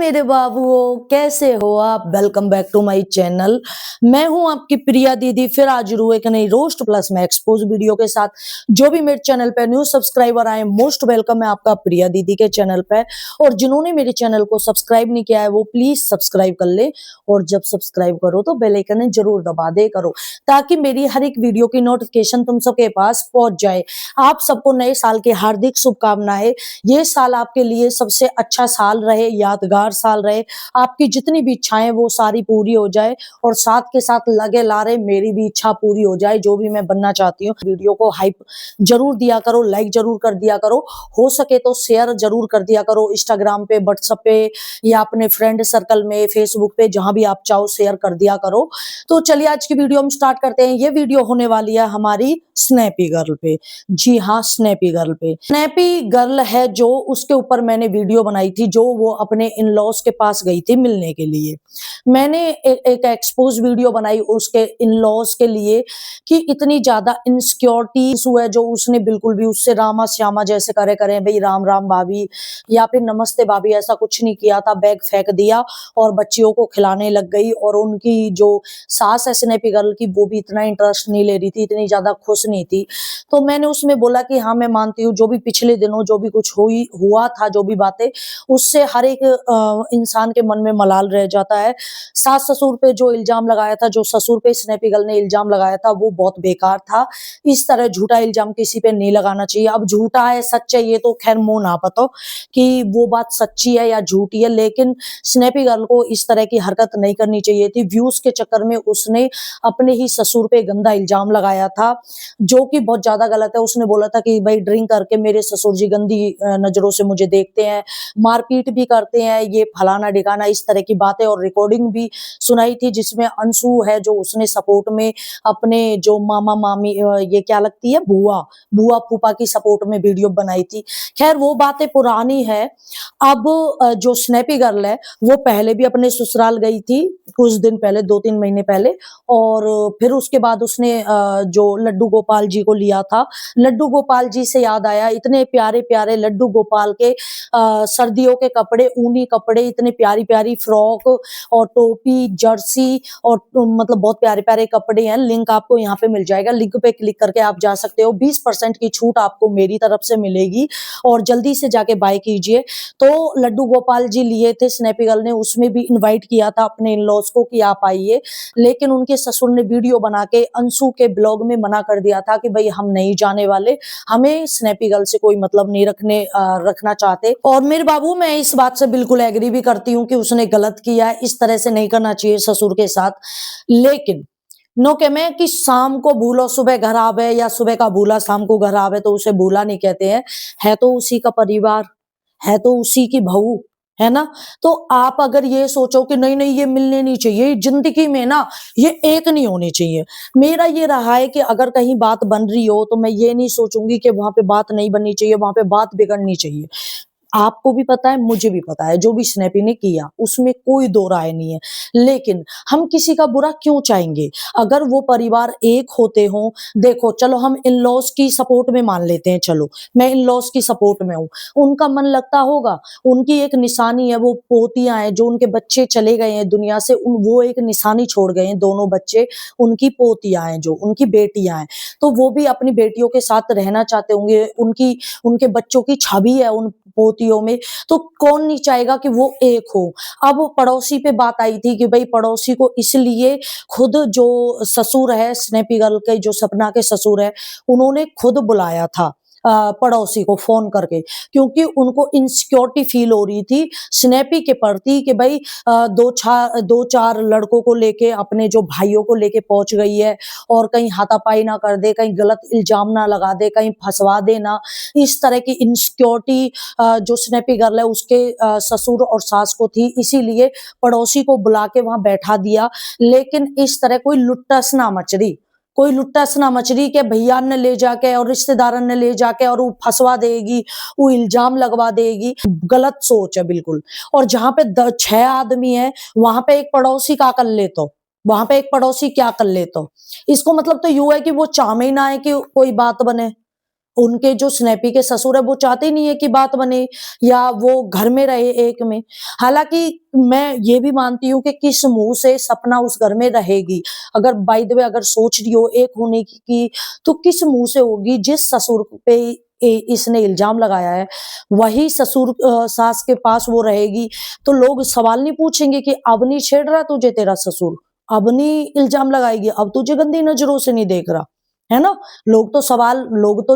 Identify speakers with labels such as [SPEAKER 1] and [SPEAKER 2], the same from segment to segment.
[SPEAKER 1] मेरे बाबुओ, कैसे हो आप? Welcome back to my channel. मैं हूं आपकी प्रिया दीदी, फिर हाजिर हूं एक नई रोस्ट प्लस में एक्सपोज वीडियो के साथ। जो भी मेरे चैनल पे न्यू सब्सक्राइबर आए, मोस्ट वेलकम है आपका प्रिया दीदी के चैनल पे। और जिन्होंने मेरे चैनल को सब्सक्राइब नहीं किया है वो प्लीज सब्सक्राइब कर ले, और जब सब्सक्राइब करो तो बेल आइकन जरूर दबा दे करो, ताकि मेरी हर एक वीडियो की नोटिफिकेशन तुम सबके पास पहुंच जाए। आप सबको नए साल की हार्दिक शुभकामनाएं। ये साल आपके लिए सबसे अच्छा साल रहे, यादगार साल रहे। आपकी जितनी भी इच्छाएं वो सारी पूरी हो जाए, और साथ के साथ लगे लारे मेरी भी इच्छा पूरी हो जाए, जो भी मैं बनना चाहती हूँ। वीडियो को हाइप जरूर दिया करो, लाइक जरूर कर दिया करो, हो सके तो शेयर जरूर कर दिया करो। इंस्टाग्राम पे, व्हाट्सएप पे, या अपने फ्रेंड सर्कल में, फेसबुक पे, जहां भी आप चाहो शेयर कर दिया करो। तो चलिए आज की वीडियो हम स्टार्ट करते हैं। ये वीडियो होने वाली है हमारी स्नैपी गर्ल पे। जी हाँ, स्नैपी गर्ल पे। स्नैपी गर्ल है जो, उसके ऊपर मैंने वीडियो बनाई थी, जो वो अपने इन लॉज के पास गई थी मिलने के लिए। मैंने एक एक्सपोज वीडियो बनाई उसके इन लॉज के लिए, कि इतनी ज्यादा इनसिक्योरिटी इशू है, जो उसने बिल्कुल भी उससे रामा श्यामा जैसे करे करे भाई राम राम भाभी या फिर नमस्ते भाभी, ऐसा कुछ नहीं किया था। बैग फेंक दिया और बच्चियों को खिलाने लग गई। और उनकी जो सास है स्नैपी गर्ल की, वो भी इतना इंटरेस्ट नहीं ले रही थी, इतनी ज्यादा खुश नहीं थी। तो मैंने उसमें बोला कि हाँ मैं मानती हूँ, जो भी पिछले दिनों जो भी कुछ हुआ था, जो भी बातें, उससे हर एक इंसान के मन में मलाल रह जाता है। सास ससुर पे जो इल्जाम लगाया था, जो ससुर पे स्नैपी गर्ल ने इल्जाम लगाया था, वो बहुत बेकार था। इस तरह झूठा इल्जाम किसी पे नहीं लगाना चाहिए। अब झूठा है सच है, ये तो खैर मुंह ना पतो कि वो बात सच्ची है या झूठी है, लेकिन स्नैपी गर्ल को इस तरह की हरकत नहीं करनी चाहिए थी। व्यूज के चक्कर में उसने अपने ही ससुर पे गंदा इल्जाम लगाया था, जो कि बहुत ज्यादा गलत है। उसने बोला था कि भाई ड्रिंक करके मेरे ससुर जी गंदी नजरों से मुझे देखते हैं, मारपीट भी करते हैं, ये फलाना ढिकाना, इस तरह की बातें। और रिकॉर्डिंग भी सुनाई थी जिसमें अंशु है जो उसने सपोर्ट में अपने जो मामा मामी, ये क्या लगती है, बुआ बुआ फूफा की सपोर्ट में वीडियो बनाई थी। खैर वो बातें पुरानी है। अब जो स्नैपी गर्ल है वो पहले भी अपने ससुराल गई थी, कुछ दिन पहले, 2-3 महीने पहले। और फिर उसके बाद उसने जो लड्डू गोपाल जी को लिया था। लड्डू गोपाल जी से याद आया, इतने प्यारे प्यारे लड्डू गोपाल के सर्दियों के कपड़े, ऊनी कपड़े, इतने प्यारी प्यारी फ्रॉक और टोपी, जर्सी, और मतलब बहुत प्यारे प्यारे कपड़े हैं। लिंक आपको यहाँ पे मिल जाएगा, लिंक पे क्लिक करके आप जा सकते हो। 20% की छूट आपको मेरी तरफ से मिलेगी, और जल्दी से जाके बाय कीजिए। तो लड्डू गोपाल जी लिए थे स्नैपी गर्ल ने, उसमें भी इनवाइट किया था अपने इन लॉज को कि आप आइए, लेकिन उनके ससुर ने वीडियो बना के अंशु के ब्लॉग में मना कर दिया था कि भाई हम नहीं जाने वाले, हमें स्नैपी गर्ल से कोई मतलब नहीं रखना चाहते। और मेरे बाबू, मैं इस बात से बिल्कुल एग्री भी करती हूँ कि उसने गलत किया है, इस तरह से नहीं करना चाहिए ससुर के साथ। लेकिन नो के में कि शाम को भूलो सुबह घर आवे, या सुबह का भूला शाम को घर आवे, तो उसे भूला नहीं कहते हैं। है तो उसी का परिवार, है तो उसी की बहू, है ना। तो आप अगर ये सोचो कि नहीं नहीं ये मिलने नहीं चाहिए, जिंदगी में ना ये एक नहीं होने चाहिए। मेरा ये रहा है कि अगर कहीं बात बन रही हो तो मैं ये नहीं सोचूंगी कि वहां पे बात नहीं बननी चाहिए, वहां पे बात बिगड़नी चाहिए। आपको भी पता है, मुझे भी पता है, जो भी स्नैपी ने किया उसमें कोई दो राय नहीं है। लेकिन हम किसी का बुरा क्यों चाहेंगे? अगर वो परिवार एक होते हों, देखो चलो हम इन लॉज की सपोर्ट में मान लेते हैं, चलो मैं इन लॉज की सपोर्ट में हूँ, उनका मन लगता होगा। उनकी एक निशानी है, वो पोतियां हैं, जो उनके बच्चे चले गए हैं दुनिया से, वो एक निशानी छोड़ गए हैं, दोनों बच्चे उनकी पोतियां हैं, जो उनकी बेटियां हैं। तो वो भी अपनी बेटियों के साथ रहना चाहते होंगे, उनकी उनके बच्चों की छवि है उन पोतियों में, तो कौन नहीं चाहेगा कि वो एक हो। अब पड़ोसी पे बात आई थी कि भाई पड़ोसी को इसलिए, खुद जो ससुर है स्नैपी गर्ल के, जो सपना के ससुर है, उन्होंने खुद बुलाया था पड़ोसी को फोन करके, क्योंकि उनको इनसिक्योरिटी फील हो रही थी स्नैपी के प्रति कि भाई दो चार लड़कों को लेके, अपने जो भाइयों को लेके पहुंच गई है, और कहीं हाथापाई ना कर दे, कहीं गलत इल्जाम ना लगा दे, कहीं फंसवा दे ना। इस तरह की इनसिक्योरिटी जो स्नैपी गर्ल है उसके ससुर और सास को थी, इसीलिए पड़ोसी को बुला के वहां बैठा दिया। लेकिन इस तरह कोई लुट्टस ना मचरी के भैया ने ले जाके और रिश्तेदार ने ले जाके और वो फंसवा देगी, वो इल्जाम लगवा देगी। गलत सोच है बिल्कुल। और जहां पे 6 आदमी है, वहां पे एक पड़ोसी का कर ले, तो वहां पे एक पड़ोसी क्या कर ले, तो इसको मतलब तो यू है कि वो चाह में ही ना है कि कोई बात बने। उनके जो स्नैपी के ससुर है वो चाहते नहीं है कि बात बने या वो घर में रहे एक में। हालाँकि मैं ये भी मानती हूँ कि किस मुँह से सपना उस घर में रहेगी। अगर बाय द वे अगर सोच रही हो एक होने की तो किस मुँह से होगी जिस ससुर पे इसने इल्ज़ाम लगाया है, वही ससुर सास के पास वो रहेगी, तो लोग सवाल नहीं पूछेंगे कि अब नहीं छेड़ रहा तुझे तेरा ससुर, अब नहीं इल्ज़ाम लगाएगी, अब तुझे गंदी नज़रों से नहीं देख रहा, है ना? लोग तो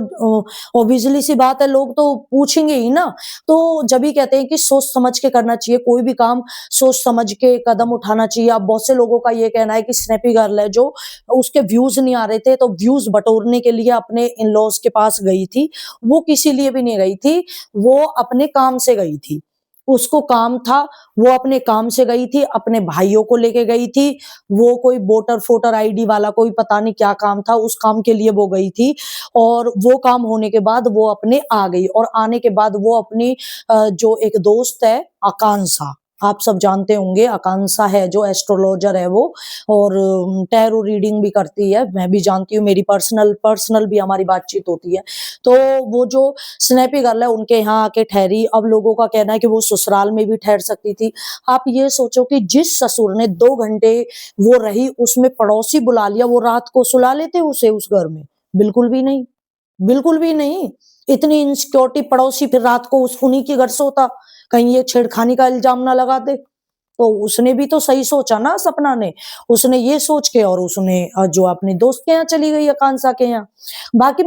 [SPEAKER 1] ऑब्वियसली सी बात है, लोग तो पूछेंगे ही ना। तो जब भी कहते हैं कि सोच समझ के करना चाहिए, कोई भी काम सोच समझ के कदम उठाना चाहिए। अब बहुत से लोगों का ये कहना है कि स्नैपी गर्ल है जो उसके व्यूज़ नहीं आ रहे थे, तो व्यूज़ बटोरने के लिए अपने इन-लॉज़ के पास गई थी। वो किसी लिए भी नहीं गई थी, वो अपने काम से गई थी। उसको काम था, वो अपने काम से गई थी, अपने भाइयों को लेके गई थी, वो कोई वोटर आईडी वाला कोई पता नहीं क्या काम था, उस काम के लिए वो गई थी और वो काम होने के बाद वो अपने आ गई और आने के बाद वो अपनी जो एक दोस्त है आकांक्षा, आप सब जानते होंगे आकांक्षा है जो एस्ट्रोलॉजर है वो और टैरो रीडिंग भी करती है, मैं भी जानती हूँ, मेरी पर्सनल भी हमारी बातचीत होती है। तो वो जो स्नैपी गर्ल है उनके यहाँ आके ठहरी, अब लोगों का कहना है कि वो ससुराल में भी ठहर सकती थी। आप ये सोचो कि जिस ससुर ने 2 घंटे वो रही, उसमें पड़ोसी बुला लिया, वो रात को सुला लेते उसे उस घर में? बिल्कुल भी नहीं, बिल्कुल भी नहीं। इतनी इनसिक्योरिटी पड़ोसी फिर रात को उस उन्हीं के घर सोता, कहीं ये छेड़खानी का इल्ज़ाम ना लगा दे। तो उसने भी तो सही सोचा ना सपना ने, उसने ये सोच के और उसने जो अपने दोस्त के यहाँ चली गई आकांक्षा के यहाँ। बाकी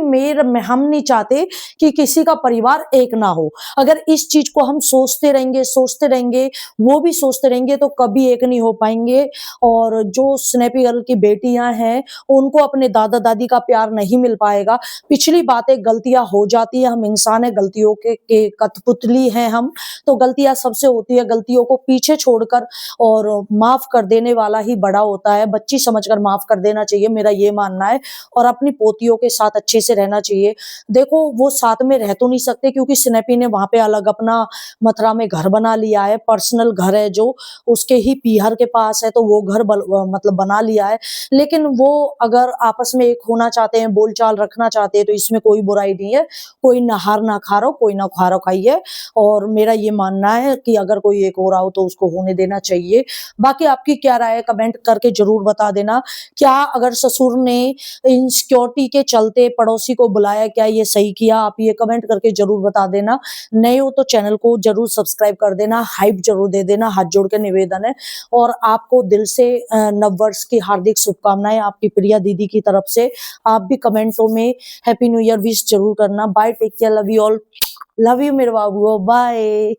[SPEAKER 1] हम नहीं चाहते कि किसी का परिवार एक ना हो। अगर इस चीज़ को हम सोचते रहेंगे, वो भी सोचते रहेंगे तो कभी एक नहीं हो पाएँगे और जो स्नैपी गर्ल की बेटियाँ हैं, उनको अपने दादा-दादी का प्यार नहीं मिल पाएगा। पिछली बातें गलतियाँ हो जाती हैं, हम इंसान हैं, गलतियों के कठपुतली हैं हम, तो गलतियाँ सबसे होती है, गलतियों को पीछे छोड़कर और माफ़ कर देने वाला ही बड़ा होता है, बच्ची समझकर माफ़ कर देना चाहिए, मेरा ये मानना है और अपनी पोतियों के साथ अच्छे से रहना चाहिए। देखो, वो साथ में रह तो नहीं सकते क्योंकि स्नैपी ने वहाँ पे अलग अपना मथुरा में घर बना लिया है, पर्सनल घर है जो उसके ही पीहर के पास है, तो वो घर मतलब बना लिया है। लेकिन वो अगर आपस में एक होना चाहते हैं, बोलचाल रखना चाहते हैं, तो इसमें कोई बुराई नहीं है। कोई ना हार ना खारो, कोई ना खारो खाइए और मेरा ये मानना है कि अगर कोई एक हो रहा हो तो उसको होने देना चाहिए। बाकी आपकी क्या राय है कमेंट करके ज़रूर बता देना। क्या अगर ससुर ने इनसिक्योरिटी के चलते पड़ोसी को बुलाया, क्या ये सही किया? आप ये कमेंट करके ज़रूर बता देना। नए हो तो चैनल को ज़रूर सब्सक्राइब कर देना, हाइप ज़रूर दे देना, हाथ जोड़ के निवेदन है और आपको दिल से नववर्ष की हार्दिक शुभकामनाएँ आपकी प्रिया दीदी की तरफ से। आप भी कमेंटों में हैप्पी न्यू ईयर विश ज़रूर करना। Bye, take care, love you all. Love you मेरे बाबूओ, बाय।